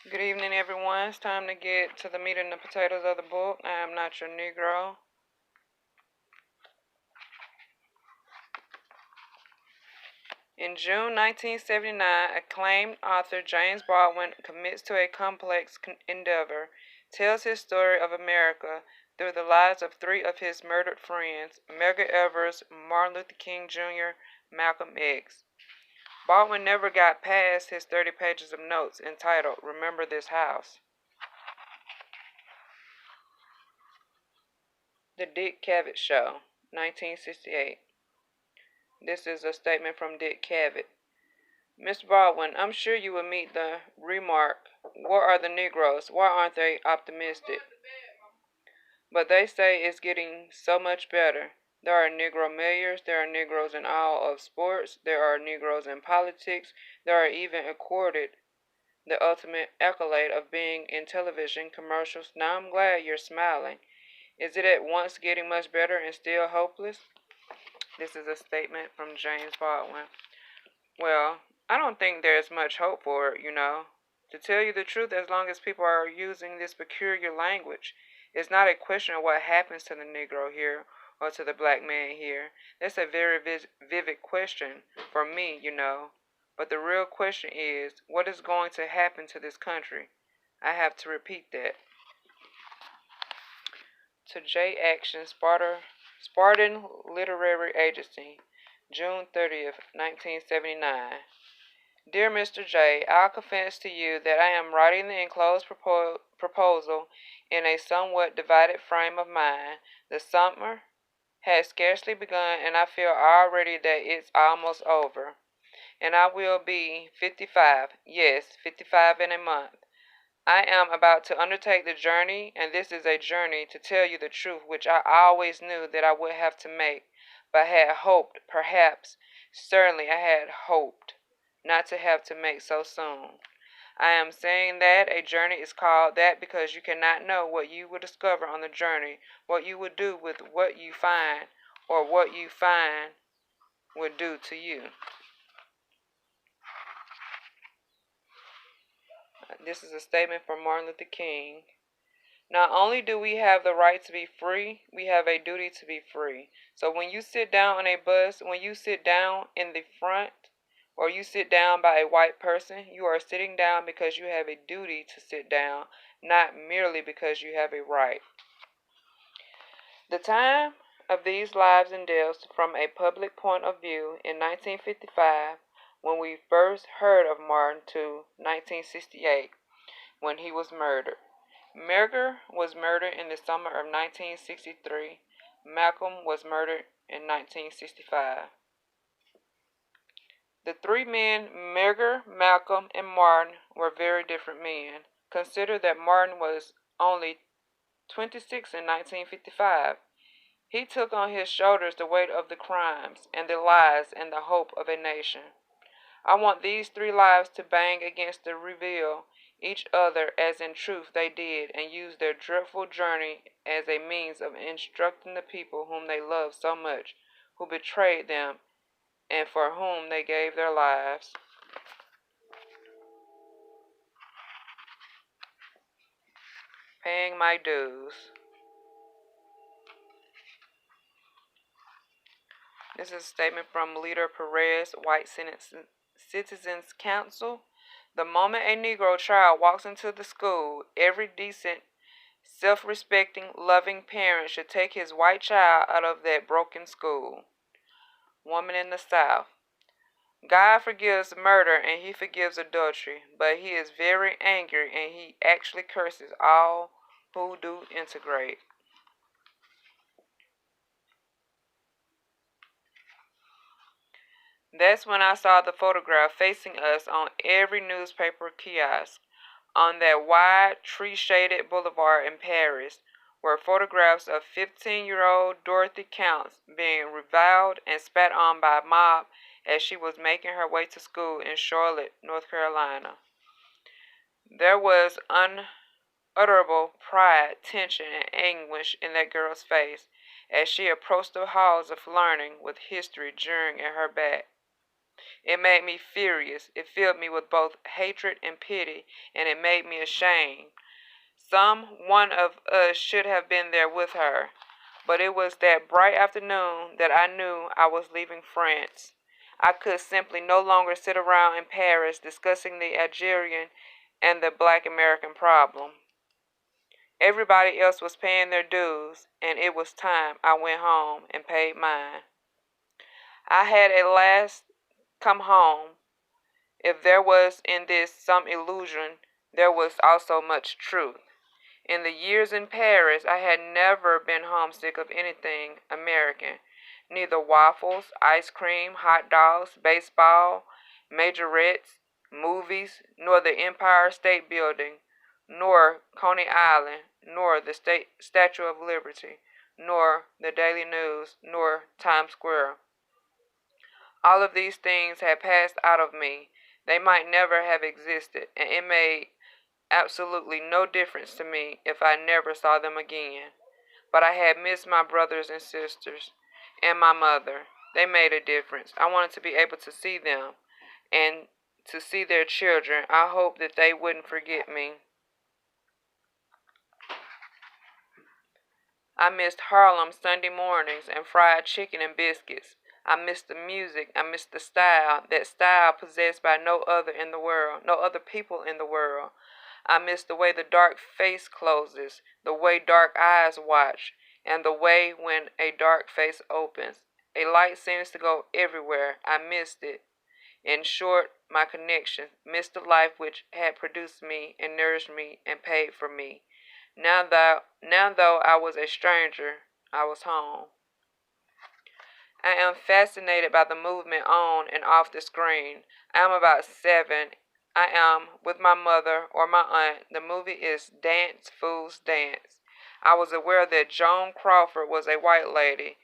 Good evening, everyone. It's time to get to the meat and the potatoes of the book. I am not your Negro. In June 1979, acclaimed author James Baldwin commits to a complex endeavor, tells his story of America through the lives of three of his murdered friends, Medgar Evers, Martin Luther King Jr., Malcolm X. Baldwin never got past his 30 pages of notes entitled Remember This House. The Dick Cavett Show, 1968. This is a statement from Dick Cavett. Mr. Baldwin, I'm sure you will meet the remark, where are the Negroes? Why aren't they optimistic? But they say it's getting so much better. There are Negro mayors, there are Negroes in all of sports, there are Negroes in politics, there are even accorded the ultimate accolade of being in television commercials. Now I'm glad you're smiling. Is it at once getting much better and still hopeless? This is a statement from James Baldwin. Well, I don't think there's much hope for it. To tell you the truth, as long as people are using this peculiar language, it's not a question of what happens to the Negro here or to the black man here. That's a very vivid question for me. But the real question is, what is going to happen to this country? I have to repeat that. To J. Action, Spartan Literary Agency, June 30th, 1979. Dear Mr. J, I'll confess to you that I am writing the enclosed proposal in a somewhat divided frame of mind. The summer has scarcely begun, and I feel already that it's almost over. And I will be 55, yes, 55 in a month. I am about to undertake the journey, and this is a journey, to tell you the truth, which I always knew that I would have to make, but had hoped, perhaps, certainly I had hoped, not to have to make so soon. I am saying that a journey is called that because you cannot know what you will discover on the journey, what you will do with what you find, or what you find will do to you. This is a statement from Martin Luther King. Not only do we have the right to be free, we have a duty to be free. So when you sit down on a bus, when you sit down in the front, or you sit down by a white person, you are sitting down because you have a duty to sit down, not merely because you have a right. The time of these lives and deaths from a public point of view in 1955, when we first heard of Martin, to 1968, when he was murdered. Medgar was murdered in the summer of 1963. Malcolm was murdered in 1965. The three men, Medgar, Malcolm, and Martin, were very different men. Consider that Martin was only 26 in 1955. He took on his shoulders the weight of the crimes and the lies and the hope of a nation. I want these three lives to bang against the reveal each other as in truth they did, and use their dreadful journey as a means of instructing the people whom they loved so much, who betrayed them, and for whom they gave their lives. Paying my dues. This is a statement from Leader Perez, White Citizens Council. The moment a Negro child walks into the school, every decent, self-respecting, loving parent should take his white child out of that broken school. Woman in the South. God forgives murder and he forgives adultery, but he is very angry and he actually curses all who do integrate. That's when I saw the photograph facing us on every newspaper kiosk. On that wide, tree-shaded boulevard in Paris were photographs of 15-year-old Dorothy Counts being reviled and spat on by a mob as she was making her way to school in Charlotte, North Carolina. There was unutterable pride, tension, and anguish in that girl's face as she approached the halls of learning with history jeering at her back. It made me furious. It filled me with both hatred and pity, and it made me ashamed. Some one of us should have been there with her, but it was that bright afternoon that I knew I was leaving France. I could simply no longer sit around in Paris discussing the Algerian and the black American problem. Everybody else was paying their dues, and it was time I went home and paid mine. I had at last come home. If there was in this some illusion, there was also much truth. In the years in Paris, I had never been homesick of anything American. Neither waffles, ice cream, hot dogs, baseball, majorettes, movies, nor the Empire State Building, nor Coney Island, nor the Statue of Liberty, nor the Daily News, nor Times Square. All of these things had passed out of me. They might never have existed, and it made absolutely no difference to me if I never saw them again. But I had missed my brothers and sisters and my mother. They made a difference. I wanted to be able to see them and to see their children. I hoped that they wouldn't forget me. I missed Harlem Sunday mornings and fried chicken and biscuits. I missed the music. I missed the style, that style possessed by no other in the world, no other people in the world. I miss the way the dark face closes, the way dark eyes watch, and the way when a dark face opens. A light seems to go everywhere. I missed it. In short, my connection, missed the life which had produced me and nourished me and paid for me. Now though I was a stranger, I was home. I am fascinated by the movement on and off the screen. I am about 7. I am with my mother or my aunt. The movie is Dance Fools Dance. I was aware that Joan Crawford was a white lady,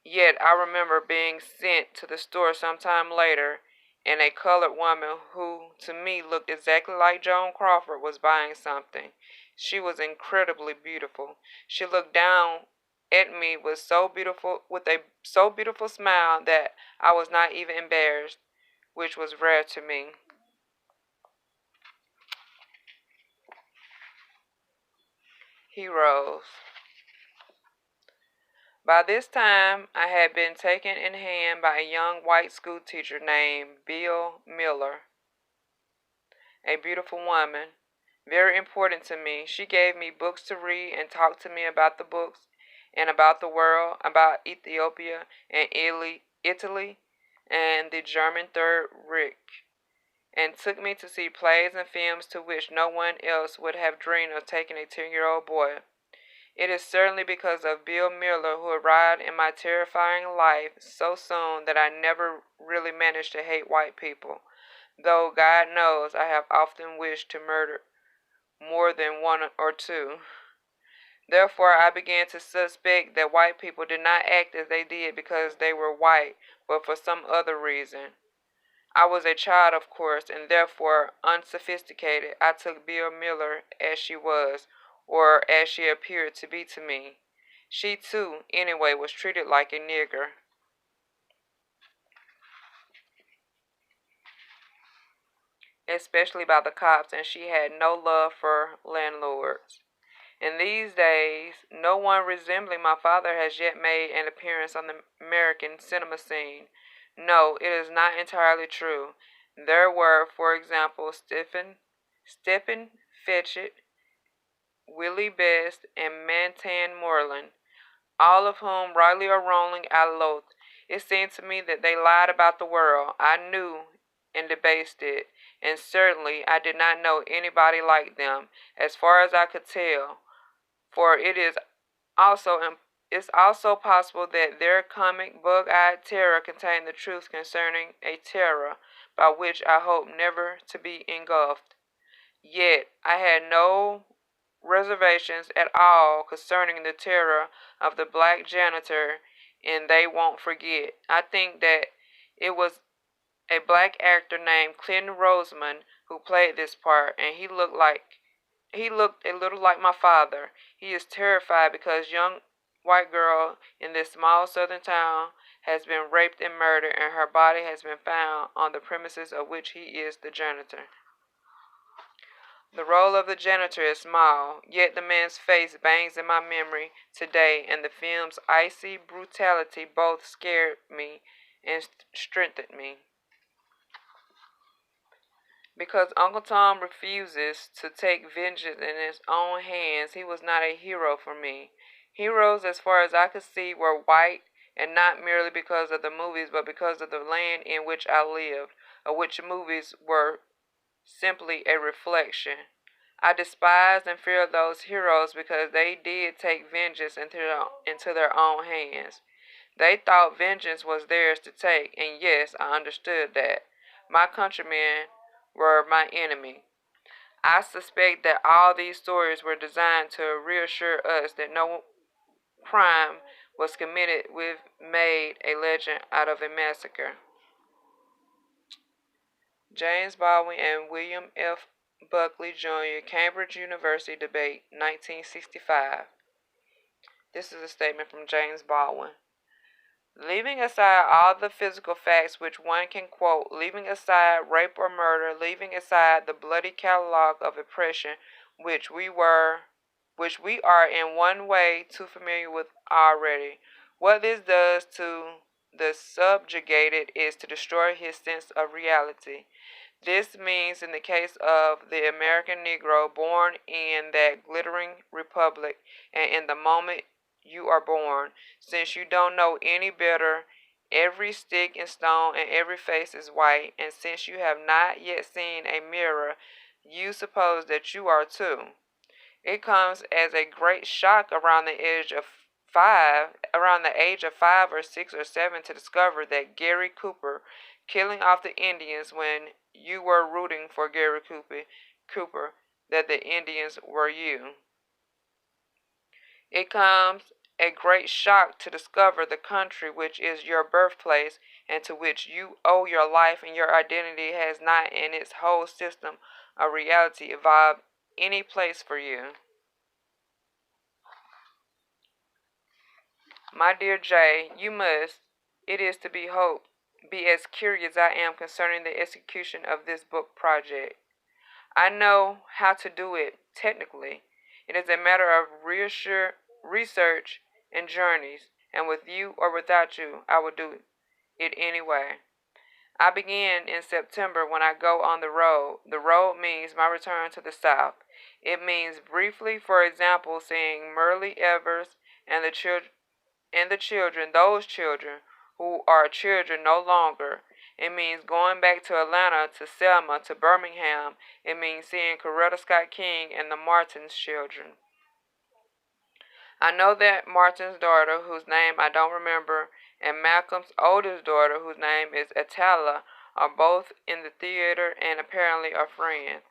yet I remember being sent to the store sometime later and a colored woman who to me looked exactly like Joan Crawford was buying something. She was incredibly beautiful. She looked down at me with a so beautiful smile that I was not even embarrassed, which was rare to me. Heroes. By this time, I had been taken in hand by a young white schoolteacher named Bill Miller, a beautiful woman, very important to me. She gave me books to read and talked to me about the books and about the world, about Ethiopia and Italy and the German Third Reich, and took me to see plays and films to which no one else would have dreamed of taking a 10-year-old boy. It is certainly because of Bill Miller who arrived in my terrifying life so soon that I never really managed to hate white people, though God knows I have often wished to murder more than one or two. Therefore, I began to suspect that white people did not act as they did because they were white, but for some other reason. I was a child, of course, and therefore unsophisticated. I took Bill Miller as she was, or as she appeared to be to me. She, too, anyway, was treated like a nigger, especially by the cops, and she had no love for landlords. In these days, no one resembling my father has yet made an appearance on the American cinema scene. No, it is not entirely true. There were, for example, Stephen Fetchit, Willie Best, and Mantan Moreland, all of whom, rightly or wrongly, I loathed. It seemed to me that they lied about the world. I knew and debased it, and certainly I did not know anybody like them, as far as I could tell. For also it's also possible that their comic bug-eyed terror contained the truth concerning a terror by which I hope never to be engulfed. Yet I had no reservations at all concerning the terror of the black janitor in They Won't Forget. I think that it was a black actor named Clinton Roseman who played this part, and he looked a little like my father. He is terrified because white girl in this small southern town has been raped and murdered, and her body has been found on the premises of which he is the janitor. The role of the janitor is small, yet the man's face bangs in my memory today, and the film's icy brutality both scared me and strengthened me. Because Uncle Tom refuses to take vengeance in his own hands, he was not a hero for me. Heroes, as far as I could see, were white, and not merely because of the movies, but because of the land in which I lived, of which movies were simply a reflection. I despised and feared those heroes because they did take vengeance into their own hands. They thought vengeance was theirs to take, and yes, I understood that. My countrymen were my enemy. I suspect that all these stories were designed to reassure us that no crime was committed with made a legend out of a massacre. James Baldwin and William F. Buckley, Jr., Cambridge University debate, 1965. This is a statement from James Baldwin. Leaving aside all the physical facts which one can quote, leaving aside rape or murder, leaving aside the bloody catalog of oppression which we are in one way too familiar with already, what this does to the subjugated is to destroy his sense of reality. This means, in the case of the American Negro born in that glittering republic, and in the moment you are born, since you don't know any better, every stick and stone and every face is white, and since you have not yet seen a mirror, you suppose that you are too. It comes as a great shock around the age of 5 or 6 or 7, to discover that Gary Cooper, killing off the Indians when you were rooting for Gary Cooper, that the Indians were you. It comes a great shock to discover the country which is your birthplace and to which you owe your life and your identity has not in its whole system of reality evolved any place for you. My dear Jay, you must, it is to be hoped, be as curious as I am concerning the execution of this book project. I know how to do it technically. It is a matter of research and journeys, and with you or without you, I will do it anyway. I begin in September when I go on the road. The road means my return to the South. It means briefly, for example, seeing Merle Evers and the children, those children who are children no longer. It means going back to Atlanta, to Selma, to Birmingham. It means seeing Coretta Scott King and the Martins children. I know that Martin's daughter, whose name I don't remember, and Malcolm's oldest daughter, whose name is Atala, are both in the theater and apparently are friends.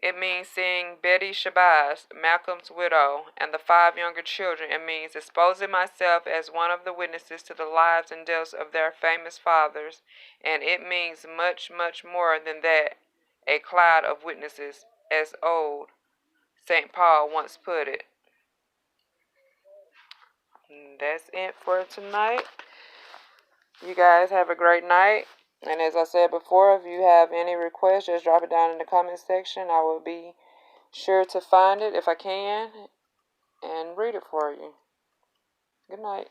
It means seeing Betty Shabazz, Malcolm's widow, and the 5 younger children. It means exposing myself as one of the witnesses to the lives and deaths of their famous fathers. And it means much, much more than that, a cloud of witnesses, as old St. Paul once put it. And that's it for tonight. You guys have a great night. And as I said before, if you have any requests, just drop it down in the comment section. I will be sure to find it if I can and read it for you. Good night.